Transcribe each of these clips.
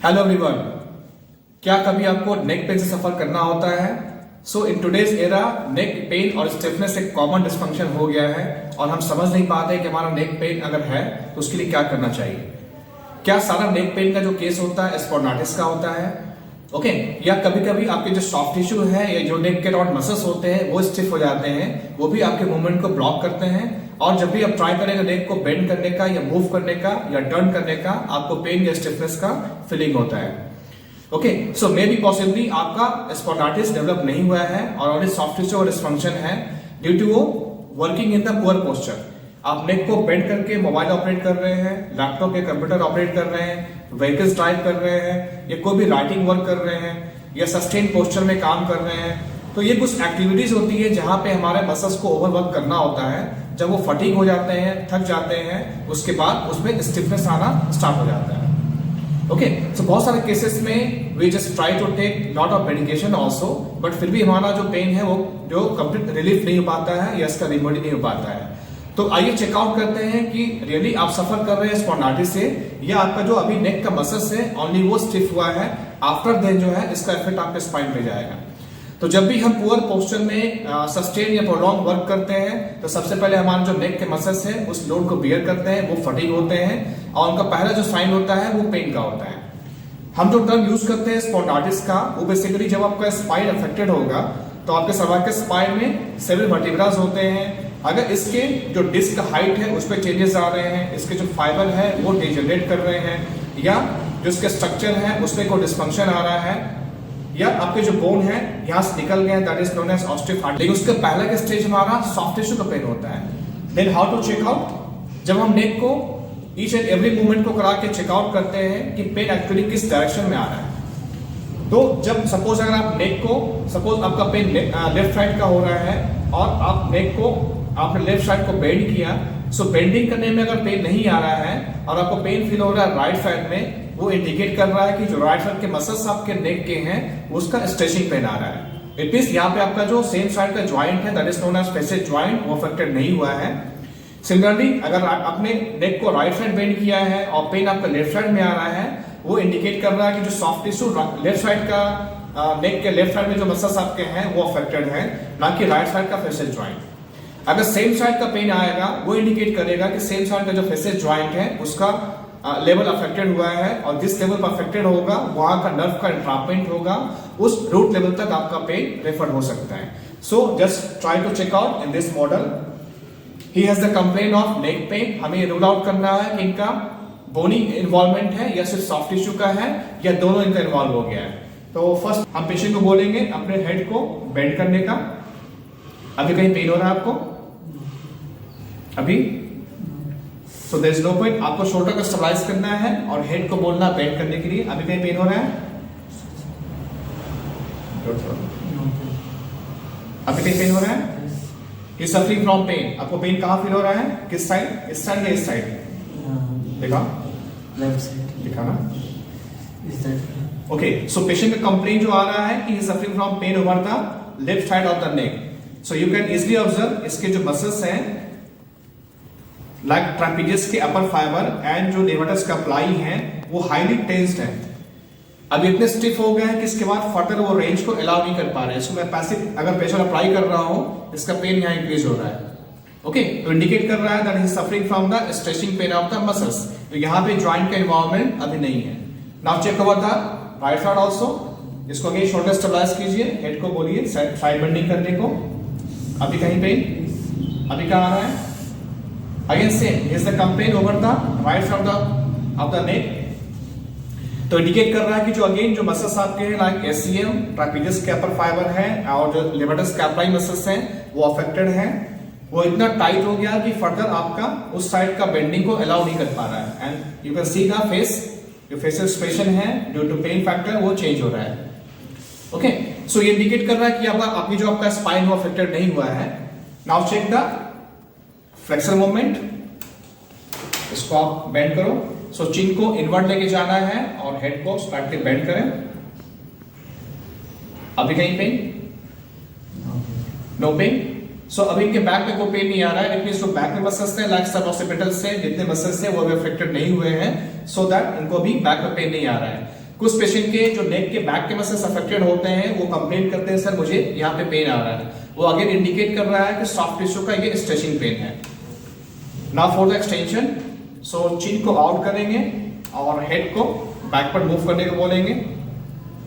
Hello everyone, क्या कभी आपको नेक पेन से सफर करना होता है? So in today's era neck pain और स्टिफनेस एक कॉमन डिस्फंक्शन हो गया है और हम समझ नहीं पाते कि हमारा नेक पेन अगर है तो उसके लिए क्या करना चाहिए। क्या सारा नेक पेन का जो केस होता है स्पॉन्डिलाइटिस का होता है? ओके या कभी कभी आपके जो सॉफ्ट टिश्यू है या जो नेक के अराउंड मसल्स होते हैं वो स्टिफ हो जाते हैं, वो भी आपके मूवमेंट को ब्लॉक करते हैं और जब भी आप ट्राई करेंगे नेक को बेंड करने का या मूव करने का या टर्न करने का, आपको पेन या स्टिफनेस का फीलिंग होता है। Okay so may be possibly आपका स्पॉन्डिलाइटिस डेवलप नहीं हुआ है और ऑलरेडी सॉफ्ट टिश्यू और डिस्फंक्शन है ड्यू टू वो working in the poor posture. आप नेक को बेंड करके मोबाइल ऑपरेट कर रहे हैं, लैपटॉप या कंप्यूटर ऑपरेट कर रहे हैं, व्हीकल्स ड्राइव कर रहे हैं या कोई भी राइटिंग वर्क कर रहे हैं या सस्टेन पोस्चर में काम कर रहे हैं, तो ये कुछ एक्टिविटीज होती है जहां पे हमारे मसल्स को ओवरवर्क करना होता है। जब वो फटीग हो जाते हैं, थक जाते हैं, उसके बाद उसमें स्टिफनेस आना स्टार्ट हो जाता है। ओके सो बहुत सारे केसेस में we just try to take lot of medication also, but फिर भी हमारा जो पेन है वो जो कंप्लीट रिलीफ नहीं हो पाता है या इसका रिमेडी नहीं हो पाता है। तो आइए चेकआउट करते हैं कि रियली आप सफर कर रहे हैं स्पॉन्डिलाइटिस से या आपका जो अभी नेक का मसल्स है ओनली वो स्टिफ हुआ है, आफ्टर देन जो है इसका इफेक्ट आपके स्पाइन पे जाएगा। तो जब भी हम पुअर पोस्चर में सस्टेन या प्रोलॉन्ग वर्क करते हैं तो सबसे पहले हमारे जो नेक के मसल्स है उस लोड को बियर करते हैं, वो फटीग होते हैं और उनका पहला जो साइन होता है वो पेन का होता है। हम जो टर्म यूज करते हैं स्पॉन्डिलाइटिस का, वो बेसिकली जब आपका स्पाइन अफेक्टेड होगा तो आपके सर्वाइकल स्पाइन में सेवरल वर्टिब्रास होते हैं। अगर इसके जो डिस्क हाइट है उस पर चेंजेस आ रहे हैं, इसके जो फाइबर है वो डिजेनरेट कर रहे हैं या जो इसके स्ट्रक्चर है उसमें कोई डिस्फंक्शन आ रहा है या आपके जो बोन है यहां से निकल गए, that is known as osteoarthritis. लेकिन उसके पहला का स्टेज हमारा सॉफ्ट टिश्यू का पेन होता है। Then how to check out? जब हम नेक को ईच एंड एवरी मूवमेंट को करा के चेकआउट करते हैं कि पेन एक्चुअली किस डायरेक्शन में आ रहा है। तो जब सपोज अगर आप नेक को, सपोज आपका पेन लेफ्ट साइड का हो रहा है और आप नेक को आपने लेफ्ट साइड को बेंड किया, सो बेंडिंग करने में अगर पेन नहीं आ रहा है और आपको पेन फील हो रहा है राइट साइड में, वो इंडिकेट कर रहा है कि जो राइट साइड के मसल्स आपके नेक के हैं उसका स्ट्रेचिंग पेन आ रहा है। इट मींस यहाँ पे आपका जो सेम साइड का ज्वाइंट है that is known as facet joint, वो अफेक्टेड नहीं हुआ है। सिमिलरली अगर आपने नेक को राइट साइड बेंड किया है और पेन आपका लेफ्ट साइड में आ रहा है, वो इंडिकेट कर रहा है कि जो सॉफ्ट टिश्यू लेफ्ट साइड का नेक के लेफ्ट साइड में जो मसल्स आपके हैं वो अफेक्टेड है, ना कि राइट साइड का फेसेट ज्वाइंट। अगर सेम साइड का पेन आएगा वो इंडिकेट करेगा कि सेम साइड का जो फेसेट ज्वाइंट है उसका लेवल अफेक्टेड हुआ है और जिस लेवल पर अफेक्टेड होगा वहां का नर्व का इंट्रापमेंट होगा, उस रूट लेवल तक आपका पेन रेफर हो सकता है। So just try to check out in this model. He has the complain of neck pain. हमें रूल आउट करना है कि इनका बोनी इन्वॉल्वमेंट है या सिर्फ सॉफ्ट टिश्यू का है या दोनों इनका इन्वॉल्व हो गया है। तो फर्स्ट हम पेशेंट को बोलेंगे अपने हेड को बेंड करने का। अभी कहीं पेन हो रहा है आपको? अभी so there is no point. आपको शोल्डर को स्टेबलाइज करना है और हेड को बोलना बेंड करने के लिए। अभी कहीं पेन हो रहा है? अभी कहीं पेन हो रहा है? You suffering from pain. आपको पेन कहां फील हो रहा है? किस साइड? इस साइड या इस साइड? देखा? लेफ्ट साइड देखा ना? इस साइड। ओके सो पेशेंट का कंप्लेंट जो आ रहा है कि he is suffering from pain over the left side of the neck. So you can easily observe इसके जो मसल्स हैं लाइक ट्रापेजियस के अपर फाइबर एंड जो लेवाटस का प्लाई है वो हाईली टेंस्ड है। अब इतने स्टिफ हो गए हैं कि इसके बाद फर्दर वो रेंज को अलाउ नहीं कर पा रहे हैं। इसको मैं पैसिव अगर प्रेशर अप्लाई कर रहा हूं, इसका पेन यहां इंक्रीज हो रहा है। ओके तो इंडिकेट कर रहा है that he is suffering from the stretching pain of the muscles. तो यहां पे जॉइंट का इन्वॉल्वमेंट अभी नहीं है। Now check over the right side also. इसको अगेन शोल्डर स्टेबलाइज कीजिए, हेड को बोलिए साइड बेंडिंग करने को। अभी कहीं पेन? अभी कहां आ रहा है? Again same, is the complaint over the right side of the neck। तो इंडिकेट कर रहा है कि जो अगेन जो मसल्स आपके हैं लाइक एसीएम, ट्रापेजियस के अपर फाइबर है और जो लेवाटस कैप्लाई मसल्स हैं वो अफेक्टेड हैं। वो इतना टाइट हो गया कि फर्दर आपका उस साइड का बेंडिंग को अलाउ नहीं कर पा रहा है। And you can see the face, जो फेशियल एक्सप्रेशन है ड्यू टू पेन फैक्टर वो चेंज हो रहा है। ओके सो ये इंडिकेट कर रहा है कि आपकी जो आपका स्पाइन वो अफेक्टेड नहीं हुआ है। Now check the flexor movement. इसको आप बेंड करो। सो चिन को इनवर्ट लेके जाना है और हेड को स्लाइटली बेंड करें। अभी कहीं पेन? No pain. सो अभी इनके बैक में कोई पेन नहीं आ रहा है। इट मींस जो बैक में मसल्स हैं लाइक सब से जितने मसल्स हैं वो भी अफेक्टेड नहीं हुए हैं, सो दैट इनको भी बैक में पेन नहीं आ रहा है। कुछ पेशेंट के जो नेक के बैक के मसल्स अफेक्टेड होते हैं वो कंप्लेन करते हैं सर मुझे यहाँ पे पेन आ रहा है, वो अगेन इंडिकेट कर रहा है कि सॉफ्ट टिश्यू का ये स्ट्रेचिंग पेन है। नाउ फॉर द एक्सटेंशन, सो चिन को आउट करेंगे और हेड को बैक पर मूव करने को बोलेंगे।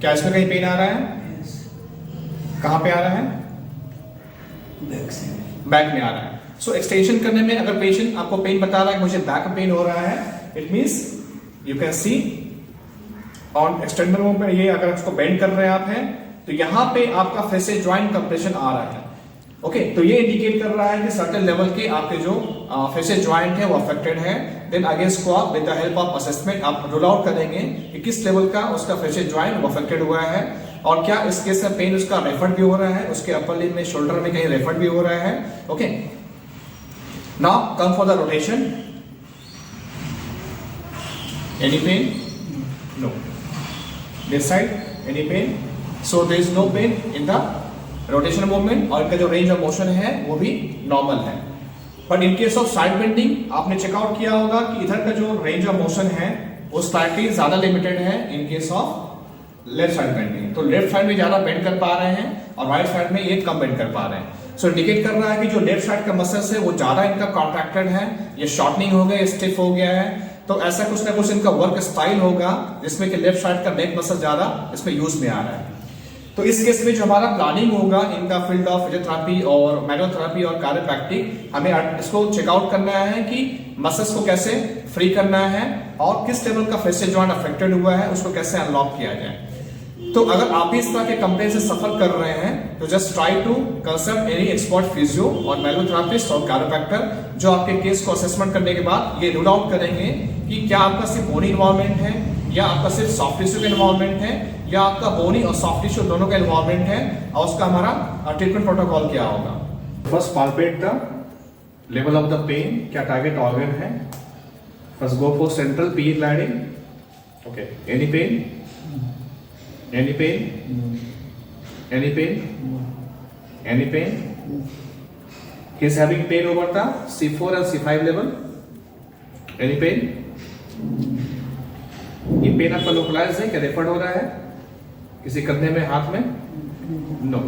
क्या इसमें कहीं पेन आ रहा है? Yes. कहाँ पे आ रहा है? Back side. बैक में आ रहा है। सो एक्सटेंशन करने में अगर पेशेंट आपको पेन बता रहा है कि मुझे बैक पेन हो रहा है, it means you can see on extender movement, ये अगर इसको बेंड कर रहे हैं आप हैं तो यहाँ पे आपका फेसियल जॉइंट कंप्रेशन आ रहा है। ओके, तो ये इंडिकेट कर रहा है कि सर्टेन लेवल के आपके जो फेसियल जॉइंट है वो अफेक्टेड है। देन अगेन इसको आप with the help of assessment आप रूल आउट करेंगे कि किस लेवल का उसका फेसियल जॉइंट अफेक्टेड हुआ है और क्या इस केस में पेन उसका रेफर्ड भी हो रहा है, उसके अपर लिम्ब में शोल्डर में कहीं रेफर्ड भी हो रहा है। Okay, now come for the rotation. Any pain? No. This side any pain? So there is no pain in the rotation movement और इनका जो रेंज ऑफ मोशन है वो भी नॉर्मल है। But in case of side bending आपने checkout किया होगा कि इधर का जो रेंज ऑफ मोशन है वो स्लाइटली ज्यादा लिमिटेड है in case of left side bending. तो लेफ्ट साइड में ज्यादा बेंड कर पा रहे हैं और राइट साइड में ये कम बेंड कर पा रहे हैं। सो इंडिकेट कर रहा है कि जो लेफ्ट साइड का मसल्स है वो ज्यादा इनका कॉन्ट्रैक्टेड है, ये शॉर्टनिंग हो गया, स्टिफ हो गया है। तो ऐसा कुछ ना कुछ इनका वर्क स्टाइल होगा जिसमें कि लेफ्ट साइड का नेक मसल ज्यादा इसमें यूज में आ रहा है। तो इस केस में जो हमारा प्लानिंग होगा इनका फील्ड ऑफ फिजियोथेरेपी और मैनुअल थेरेपी और कायरोप्रैक्टिक, हमें इसको चेकआउट करना है कि मसल्स को कैसे फ्री करना है और किस लेवल का फेसियल जॉइंट अफेक्टेड हुआ है उसको कैसे अनलॉक किया जाए। तो अगर आप इस तरह के कंप्लेन से सफर कर रहे हैं तो just try to consult any expert physio और मैनुअल थेरेपिस्ट और कायरोप्रैक्टर जो आपके केस को असेसमेंट करने के बाद ये रूल आउट करेंगे कि क्या आपका सिर्फ बोनी इन्वॉल्वमेंट है या आपका सिर्फ सॉफ्ट टिश्यू का इन्वॉल्वमेंट है या आपका बोनी और सॉफ्ट टिश्यू दोनों का इन्वॉल्वमेंट है और उसका हमारा ट्रीटमेंट प्रोटोकॉल क्या होगा। First palpate the level of the pain, क्या टारगेट ऑर्गन है। First go for central P gliding. Okay, any pain? Any pain? Any pain? Any pain? He is having pain over the C4 and C5 level. Any pain? ये pen आपका localise है क्या referred हो रहा है किसी कंधे में, हाथ में? No.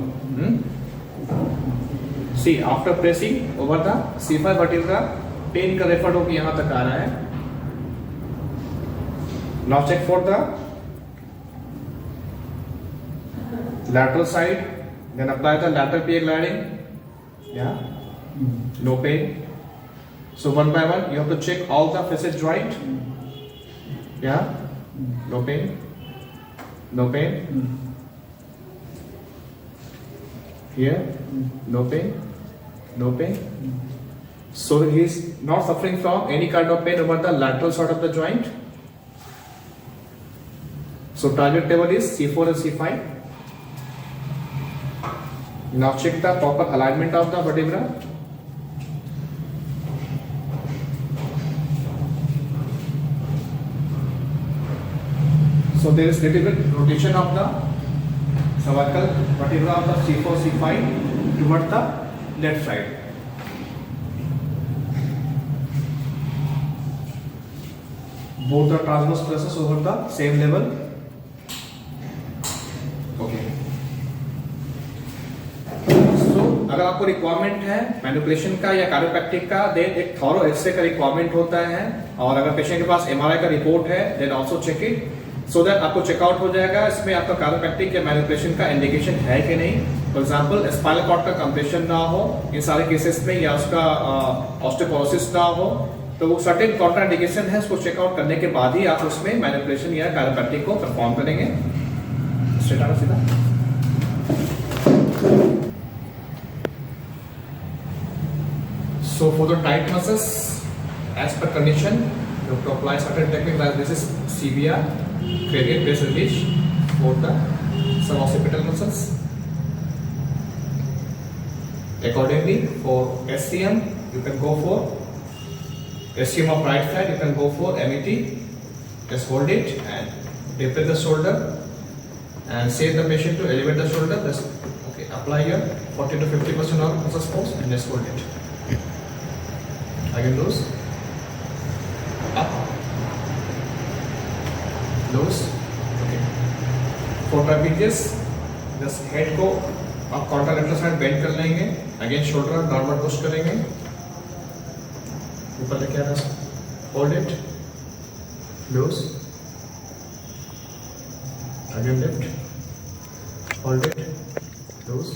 See after pressing over the C5 vertebra pain का रेफर्ड होकर यहां तक आ रहा है। Now check for the lateral side, then apply the lateral PA gliding. Yeah, no pain. So one by one, you have to check all the facet joint. Yeah, no pain, no pain. Here, no pain, no pain. So he is not suffering from any kind of pain over the lateral side of the joint. So target level is C4 and C5. Now check the proper alignment of the vertebra. So there is little bit rotation of the cervical vertebra of the C4, C5 toward the left side. Both the transverse stresses over the same level. Okay. अगर आपको requirement है manipulation का या chiropractic का, then एक thorough x ray का requirement होता है और अगर पेशेंट के पास एमआरआई का रिपोर्ट है then also check it so that आपको चेकआउट हो जाएगा इसमें आपका कायरोप्रैक्टिक या मैनिपुलेशन का इंडिकेशन है कि नहीं। फॉर एग्जांपल स्पाइनल कॉर्ड का कंप्रेशन ना हो इन सारे केसेस में या उसका ऑस्टियोपोरोसिस ना हो तो वो सर्टेन कॉन्ट्राइंडिकेशन है, उसको चेकआउट करने के बाद ही आप उसमें मैनिपुलेशन या कायरोप्रैक्टिक को परफॉर्म करेंगे। स्ट्रेट आना सीधा। So for the tight muscles, as per condition, you have to apply certain technique like this is CBR, gradient based release for the suboccipital muscles. Accordingly, for SCM, you can go for SCM of right side, you can go for MET. Just hold it and deepen the shoulder and save the patient to elevate the shoulder. Just okay, apply your 40 to 50% of muscle force and just hold it. Again loose, up, loose, okay. For trapezius, just head को आप contralateral side bend कर लेंगे, again shoulder normal push करेंगे, ऊपर लेके आना, hold it, loose, again lift, hold it, loose.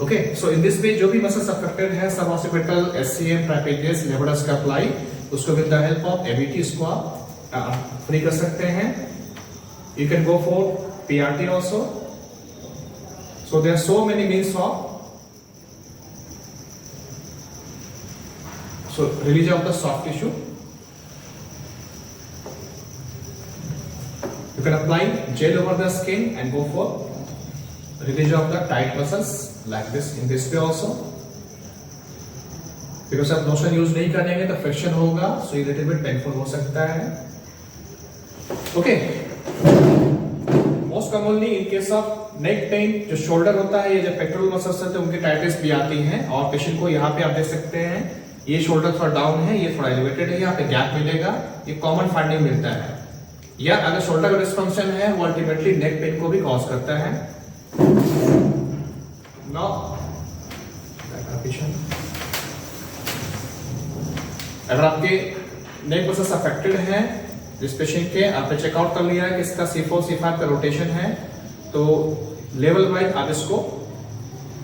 Okay, so in this way जो भी मसल्स अफेक्टेड है सब ऑक्सीपिटल, एससीएम, ट्रापेजियस, लेवरस का अप्लाई, उसको with the help of ABT इसको आप फ्री कर सकते हैं। You can go for PRT also. So there are so many means of release of the soft tissue. You can apply gel over the skin and go for release of the tight muscles like this, in this way also. Because आप lotion use नहीं करेंगे तो friction होगा, so ये little bit painful हो सकता है। Okay. Most commonly in case of neck pain, जो शोल्डर होता है, ये जो पेक्टोरल मसल्स होते हैं उनकी टाइटनेस भी आती है, और पेशेंट को यहाँ पे आप देख सकते हैं ये शोल्डर थोड़ा डाउन है, ये थोड़ा एलिवेटेड है, यहाँ पे गैप मिलेगा, ये कॉमन फाइंडिंग मिलता है। या अगर शोल्डर का डिस्फंक्शन है वो अल्टीमेटली नेक पेन को भी कॉज करता है। नाउ अगर आपके नेक मसल्स अफेक्टेड हैं, जिस पेशेंट के आपने चेकआउट कर लिया है कि इसका C4 C5 का रोटेशन है, तो लेवल वाइज आप इसको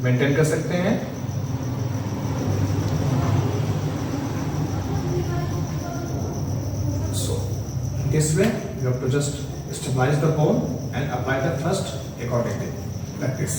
मेंटेन कर सकते हैं। This way, you have to just stabilize the bone and apply the thrust accordingly, like this.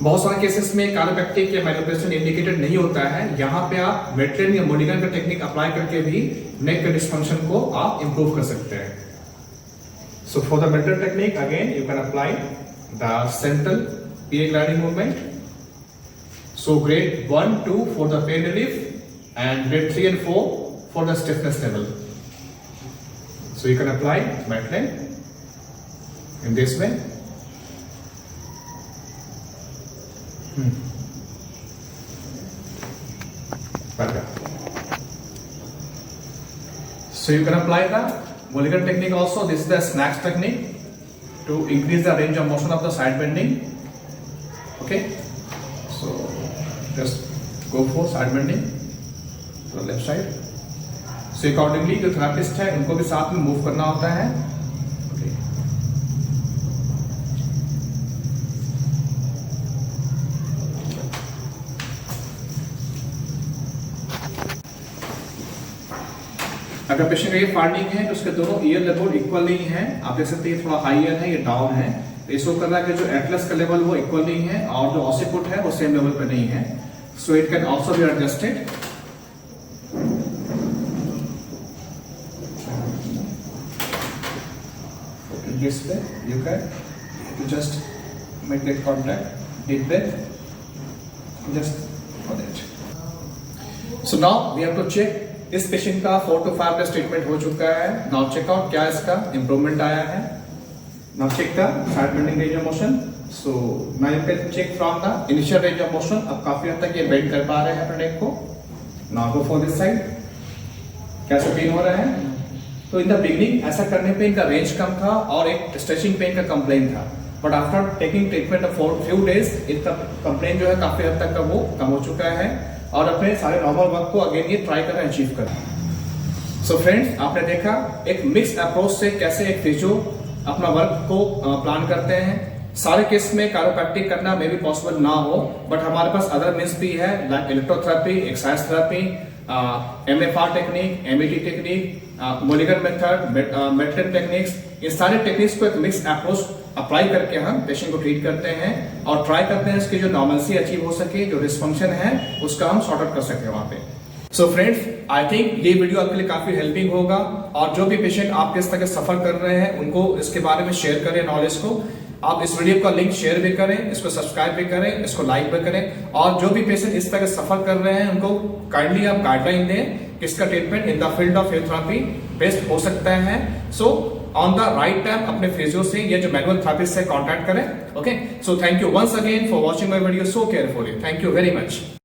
बहुत सारे केसेस में काइरोप्रैक्टिक या मैन्युपुलेशन इंडिकेटेड नहीं होता है। यहाँ पे आप मेटलिन या मोडिगन का टेक्निक अप्लाई करके भी नेक के डिस्फंक्शन को आप इंप्रूव कर सकते हैं। So for the Maitland technique again you can apply the central PA gliding movement. So grade 1, 2 for the pain relief and grade 3 and 4 for the stiffness level. So you can apply Maitland in this way. So you can apply the Mulligan technique also. This is the snatch technique to increase the range of motion of the side bending. Okay, so just go for side bending to the left side. So accordingly जो therapist है उनको भी साथ में move करना होता है। Okay. अगर पेशेंट का ये फाइंडिंग है तो उसके दोनों ईयर लेवल इक्वल नहीं है, आप देख सकते हैं थोड़ा हाई ईयर है, ये डाउन है, तो ये शो कर रहा है कि जो एटलस का लेवल वो इक्वल नहीं है और जो ऑसिपुट है वो सेम लेवल पे नहीं है। So it can also be adjusted. This way you can just make that contact, deep breath, just for that. So now we have to check। इस पेशेंट का 4 to 5 डेज ट्रीटमेंट हो चुका है। Now checkout क्या इसका improvement आया है। Now check the side bending range of motion. So now you can check from the initial range of motion. अब काफी हद तक ये बेंड कर पा रहे हैं अपने नेक को। Now go for this side. कैसे पेन हो रहा है? तो इन द बिगनिंग ऐसा करने पे इनका रेंज कम था और एक स्ट्रेचिंग पेन का कंप्लेन था, but after taking treatment for few days इनका कंप्लेन जो है काफी हद तक का वो कम हो चुका है और अपने सारे नॉर्मल वर्क को अगेन ये ट्राई कर रहे हैं अचीव करें। सो फ्रेंड्स, आपने देखा एक मिक्स अप्रोच से कैसे एक फिजियो अपना वर्क को प्लान करते हैं। सारे केस में काइरोप्रैक्टिक करना मे बी पॉसिबल ना हो, बट हमारे पास अदर मीन्स भी है like electrotherapy, exercise therapy, MFR technique, MET technique, Mulligan method, Maitland techniques. इन सारे टेक्निक्स को एक मिक्स अप्रोच अप्लाई करके हम पेशेंट को ट्रीट करते हैं और ट्राई करते हैं इसकी जो नॉर्मलसी अचीव हो सके, जो डिस्फंक्शन है उसका हम सॉर्ट आउट कर सके वहां पे। सो फ्रेंड्स, आई थिंक ये वीडियो आपके लिए काफी हेल्पिंग होगा और जो भी पेशेंट आपके इस तरह सफर कर रहे हैं उनको इसके बारे में शेयर करें नॉलेज को। आप इस वीडियो का लिंक शेयर भी करें, इसको सब्सक्राइब भी करें, इसको लाइक भी करें और जो भी पेशेंट इस तरह सफर कर रहे हैं उनको काइंडली आप गाइडलाइन दें कि इसका treatment in the field of physiotherapy best हो सकता है। So on the right time अपने फिजियो से या जो मैनुअल थेरेपिस्ट से कांटेक्ट करें. Okay, so thank you once again for watching my video so carefully. Thank you very much.